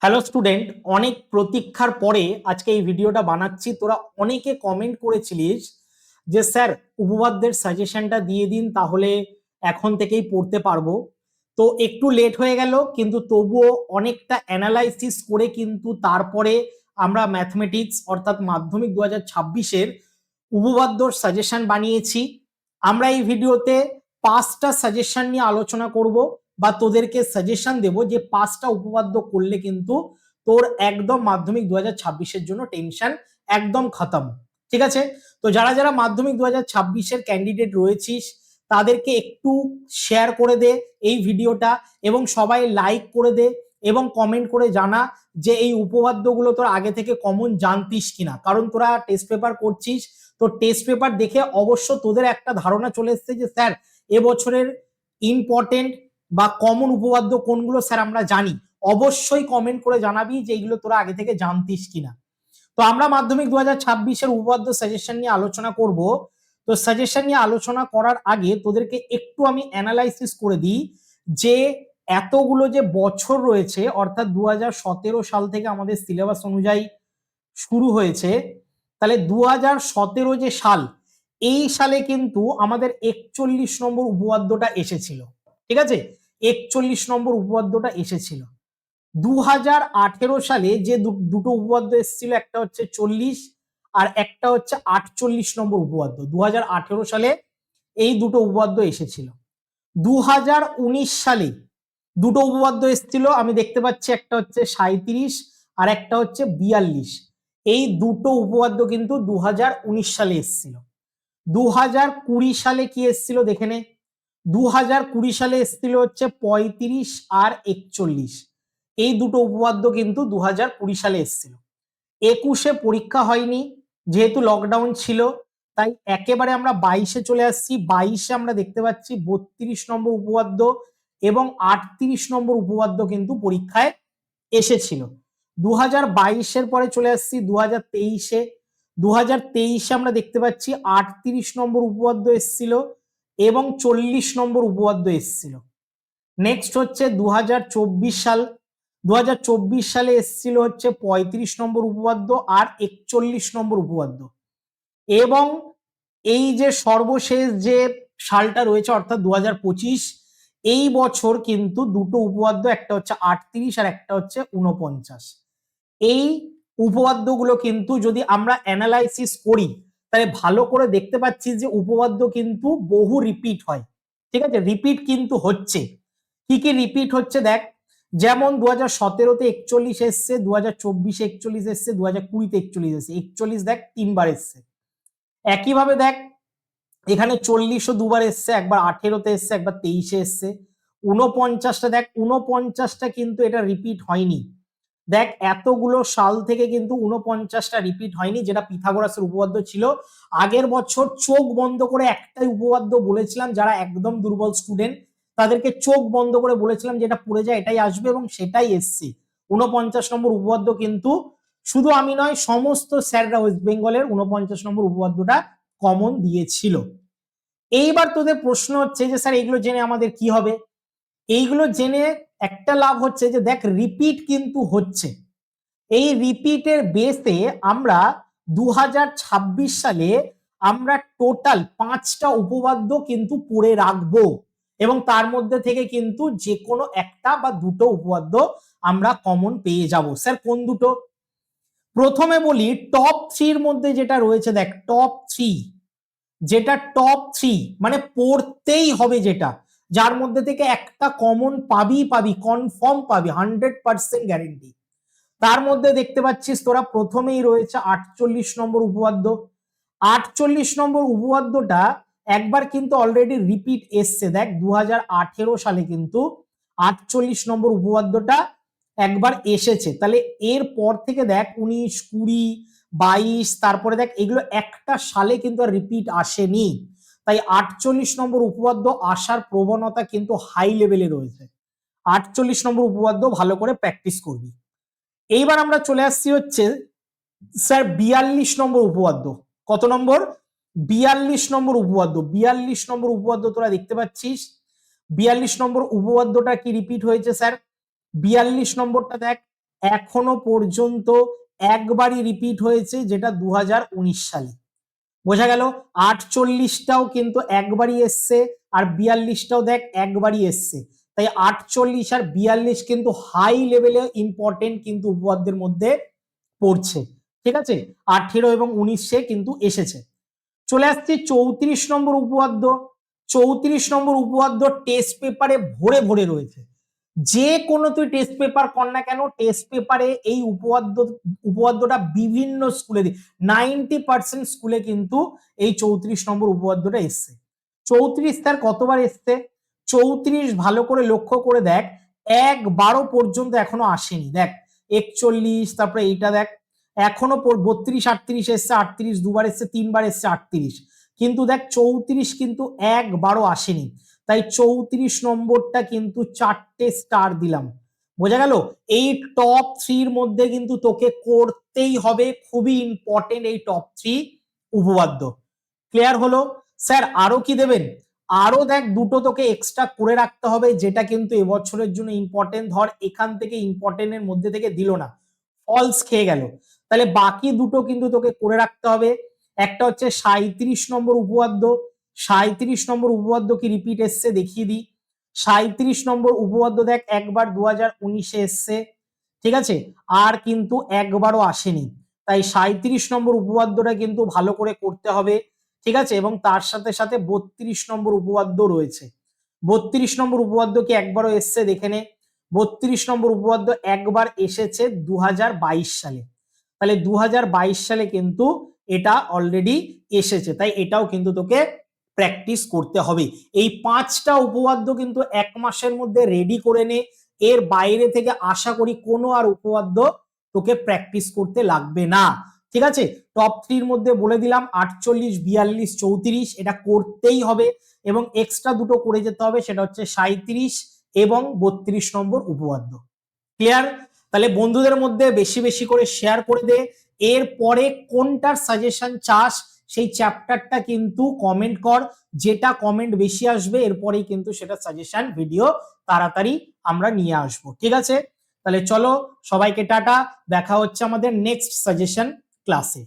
Hello student, অনেক প্রতীক্ষার পরে আজকে এই ভিডিওটা বানাচ্ছি। তোরা অনেকে কমেন্ট করেছিলিস যে স্যার উপপাদ্যের সাজেশনটা দিয়ে দিন, তাহলে এখন থেকেই পড়তে পারবো। তো একটু লেট হয়ে গেল, কিন্তু তবুও অনেকটা অ্যানালাইসিস করে কিন্তু তারপরে আমরা ম্যাথমেটিক্স অর্থাৎ মাধ্যমিক 2026-এর উপপাদ্যর সাজেশন বানিয়েছি। আমরা এই ভিডিওতে 5টা সাজেশন নিয়ে আলোচনা করব, বা তোদেরকে সাজেশন দেব যে 5টা উপপাদ্য করলে কিন্তু তোর একদম মাধ্যমিক 2026-এর জন্য টেনশন একদম খতম। ঠিক আছে? তো যারা যারা মাধ্যমিক 2026-এর ক্যান্ডিডেট রয়েছিস তাদেরকে একটু শেয়ার করে দে এই ভিডিওটা, এবং সবাই লাইক করে দে এবং কমেন্ট করে জানা যে এই উপপাদ্যগুলো তোর আগে থেকে কমন জানতিস কিনা। কারণ তোরা টেস্ট পেপার করছিস, তো টেস্ট পেপার দেখে অবশ্য তোদের একটা ধারণা চলে এসছে যে স্যার এবছরের ইম্পর্টেন্ট বা কমন উপপাদ্য কোনগুলো স্যার আমরা জানি। অবশ্যই কমেন্ট করে জানাবি যে এইগুলো তোরা আগে থেকে জানতিস কিনা। তো আমরা মাধ্যমিক 2026-এর উপপাদ্য সাজেশন নিয়ে আলোচনা করব। তো সাজেশন নিয়ে আলোচনা করার আগে তোদেরকে একটু আমি অ্যানালাইসিস করে দিই যে এতগুলো যে বছর রয়েছে, অর্থাৎ 2017 সাল থেকে আমাদের সিলেবাস অনুযায়ী শুরু হয়েছে, তাহলে 2017 যে সাল, এই সালে কিন্তু আমাদের 41 নম্বর উপপাদ্যটা এসেছিল। ঠিক আছে? 41 নম্বর উপপাদ্যটা এসেছিল। 2018 সালে যে দুটো উপপাদ্য এসেছিল, একটা হচ্ছে 40 আর একটা হচ্ছে 48 নম্বর উপপাদ্য। 2018 সালে এই দুটো উপপাদ্য এসেছিল। 2019 সালে দুটো উপপাদ্য এসেছিল, আমি দেখতে পাচ্ছি, একটা হচ্ছে 37 আর একটা হচ্ছে 42। এই দুটো উপপাদ্য কিন্তু 2019 সালে এসেছিল। 2020 সালে কি এসেছিল দেখে নে। 2020 সালে এসেছিল হচ্ছে 35 আর 41। এই দুটো উপপাদ্য কিন্তু 2020 সালে এসেছিল। 21-এ পরীক্ষা হয়নি যেহেতু লকডাউন ছিল, তাই একেবারে আমরা 22-এ চলে আসছি। 22-এ আমরা দেখতে পাচ্ছি 32 নম্বর উপপাদ্য এবং 38 নম্বর উপপাদ্য কিন্তু পরীক্ষায় এসেছিল। 2022-এর পরে চলে আসছি 2023-এ। 2023-এ আমরা দেখতে পাচ্ছি 38 নম্বর উপপাদ্য এসেছিল এবং 40 নম্বর উপপাদ্য এসেছিল। নেক্সট হচ্ছে 2024 সাল। 2024 সালে এসেছিল হচ্ছে 35 নম্বর উপপাদ্য আর 41 নম্বর উপপাদ্য। এবং এই যে সর্বশেষ যে সালটা রয়েছে অর্থাৎ 2025, এই বছর কিন্তু দুটো উপপাদ্য, একটা হচ্ছে 38 আর একটা হচ্ছে 49। এই উপপাদ্যগুলো কিন্তু যদি আমরা অ্যানালাইসিস করি তাহলে ভালো করে দেখতে পাচ্ছি যে উপপাদ্য কিন্তু বহু রিপিট হয়। ঠিক আছে? রিপিট কিন্তু হচ্ছে। কি কি রিপিট হচ্ছে দেখ। যেমন 2017-তে 41 এসছে, 2024-এ 41 এসছে, 2020-তে 41 এসছে। 41 দেখ 3বার এসছে। একইভাবে দেখ এখানে 40-ও দুবার এসছে, একবার 18-তে এসছে, একবার 23-এ এসছে। 49টা দেখ, 49টা কিন্তু এটা রিপিট হয়নি। দেখ এতগুলো সাল থেকে কিন্তু 49টা রিপিট হয়নি, যেটা পিথাগোরাসের উপপাদ্য ছিল। আগের বছর চোখ বন্ধ করে একটাই উপপাদ্য বলেছিলাম, যারা একদম দুর্বল স্টুডেন্ট তাদেরকে চোখ বন্ধ করে বলেছিলাম যেটা পড়ে যায় এটাই আসবে, এবং সেটাই এসছে। 49 নম্বর উপপাদ্য কিন্তু শুধু আমি নয়, সমস্ত স্যাররা ওয়েস্ট বেঙ্গলের 49 নম্বর উপপাদ্যটা কমন দিয়েছিল। এইবার তোদের প্রশ্ন হচ্ছে যে স্যার এগুলো জেনে আমাদের কি হবে। এইগুলো জেনে একটা লাভ হচ্ছে যে দেখ রিপিট কিন্তু হচ্ছে। এই রিপিটের বেসে আমরা 2026 সালে আমরা টোটাল 5টা উপপাদ্য কিন্তু পড়ে রাখবো, এবং তার মধ্যে থেকে কিন্তু যে কোনো একটা বা দুটো উপপাদ্য আমরা কমন পেয়ে যাব। স্যার কোন দুটো? প্রথমে বলি টপ 3-র মধ্যে যেটা রয়েছে, দেখ টপ 3, যেটা টপ 3 মানে পড়তেই হবে, যেটা যার মধ্যে থেকে একটা কমন পাবি, কনফার্ম পাবি, 100% গ্যারেন্টি। তার মধ্যে দেখতে পাচ্ছিস তোরা প্রথমেই রয়েছে 48 নম্বর উপপাদ্য। 48 নম্বর উপপাদ্যটা একবার কিন্তু অলরেডি রিপিট এসছে। দেখ 2018 সালে কিন্তু 48 নম্বর উপপাদ্যটা একবার এসেছে। তাহলে এর পর থেকে দেখ 19, 20, 22, তারপরে দেখ এগুলো একটা সালে কিন্তু আর রিপিট আসেনি। তাই 48 নম্বর উপপাদ্য আসার প্রবণতা কিন্তু হাই লেভেলে রয়েছে। 48 নম্বর উপপাদ্য ভালো করে প্র্যাকটিস করবি। এইবার আমরা চলে আসছি হচ্ছে স্যার 42 নম্বর উপপাদ্য। কত নম্বর? 42 নম্বর উপপাদ্য। 42 নম্বর উপপাদ্য তোরা দেখতে পাচ্ছিস। 42 নম্বর উপপাদ্যটা কি রিপিট হয়েছে স্যার? 42 নম্বরটা দেখ এখনো পর্যন্ত একবারই রিপিট হয়েছে, যেটা 2019 সালে। বোঝা গেল? 48টাও কিন্তু একবারই এসছে, আর 42টাও দেখ একবারই এসছে। তাই 48 আর 42 কিন্তু হাই লেভেলে ইম্পর্টেন্ট কিন্তু উপপাদ্যের মধ্যে পড়ছে। ঠিক আছে, 18 এবং 19-এ কিন্তু এসেছে। চলে আসছি 34 নম্বর উপপাদ্য। 34 নম্বর উপপাদ্য টেস্ট পেপারে ভরে ভরে রয়েছে। যে কোনো তুই টেস্ট পেপার কর না কেন, টেস্ট পেপারে এই উপপাদ্যটা বিভিন্ন স্কুলে 90% স্কুলে কিন্তু এই 34 নম্বর উপপাদ্যটা এসছে। 34 তার কতবার এসছে? 34 ভালো করে লক্ষ্য করে দেখ, একবারও পর্যন্ত এখনো আসেনি। দেখ 41, তারপরে এইটা দেখ এখনো 32, 38 এসছে, 38 দুবার এসছে, 3বার এসছে 38, কিন্তু দেখ 34 কিন্তু একবারও আসেনি। তাই 34 নম্বরটা কিন্তু 4টে স্টার দিলাম। বোঝা গেল? এই টপ 3-র মধ্যে কিন্তু তোকে করতেই হবে, খুবই ইম্পর্টেন্ট এই টপ 3 উপপাদ্য। ক্লিয়ার হলো? স্যার আরো কি দেবেন? আরো দেখ দুটো তোকে এক্সট্রা করে রাখতে হবে, যেটা কিন্তু এবছরের জন্য ইম্পর্টেন্ট। ধর এখান থেকে ইম্পর্টেন্টের মধ্যে থেকে দিল না, ফলস খেয়ে গেল, তাহলে বাকি দুটো কিন্তু তোকে করে রাখতে হবে। একটা হচ্ছে 37 নম্বর উপপাদ্য। 37 নম্বর উপপাদ্য কি রিপিট এসছে দেখিয়ে দিই। 37 নম্বর উপপাদ্য দেখ একবার 2019-এ এসছে, ঠিক আছে, আর কিন্তু একবারও আসেনি। তাই 37 নম্বর উপপাদ্যটা কিন্তু ভালো করে করতে হবে, ঠিক আছে। এবং তার সাথে সাথে 32 নম্বর উপপাদ্য রয়েছে। 32 নম্বর উপপাদ্য কি একবারও এসছে দেখে নে। 32 নম্বর উপপাদ্য একবার এসেছে 2022 সালে। তাহলে 2022 সালে কিন্তু এটা অলরেডি এসেছে, তাই এটাও কিন্তু তোকে প্র্যাকটিস করতে হবে। এই 5টা উপপাদ্য কিন্তু 1 মাসের মধ্যে রেডি করে নে। এর বাইরে থেকে আশা করি কোনো আর উপপাদ্য তোকে প্র্যাকটিস করতে লাগবে না। ঠিক আছে, টপ 3-র মধ্যে বলে দিলাম 48, 42, 34 এটা করতেই হবে, এবং এক্সট্রা দুটো করে যেতে হবে, সেটা হচ্ছে 37 এবং 32 নম্বর উপপাদ্য। ক্লিয়ার? তাহলে বন্ধুদের মধ্যে বেশি বেশি করে শেয়ার করে দে। এরপরে কোনটার সাজেশন চাস সেই চ্যাপ্টারটা কিন্তু কমেন্ট কর, যেটা কমেন্ট বেশি আসবে এরপরেই কিন্তু সেটা সাজেশন ভিডিও তাড়াতাড়ি আমরা নিয়ে আসবো। ঠিক আছে, তাহলে চলো সবাইকে টাটা, দেখা হচ্ছে আমাদের নেক্সট সাজেশন ক্লাসে।